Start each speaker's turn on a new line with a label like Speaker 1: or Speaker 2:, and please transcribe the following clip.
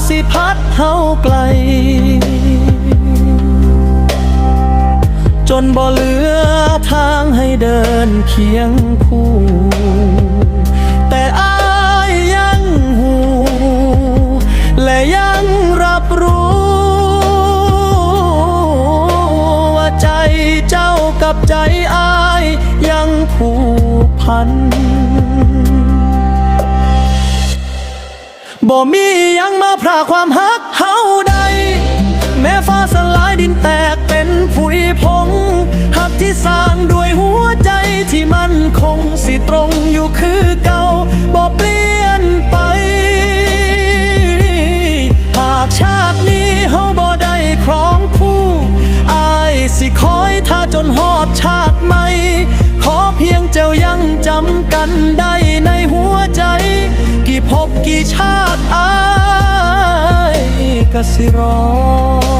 Speaker 1: สิพัดเฮาไกลจนบ่เหลือทางให้เดินเคียงคู่แต่อ้ายยังหูและยังรับรู้ว่าใจเจ้ากับใจอ้ายยังผูกพันบ่มียังมาพรากความฮักเฮาใดแม้ฟ้าสลายดินแตกเป็นผุยพงหักที่สร้างด้วยหัวใจที่มั่นคงสิตรงอยู่คือเก่าบ่เปลี่ยนไปหากชาตินี้เฮาบ่ได้ครองคู่อ้ายสิคอยท่าจนฮอดชาติใหม่ขอเพียงเจ้ายังจำกันได้ในหัวใจกี่ภพกี่ชาติอ้ายก็สิรอ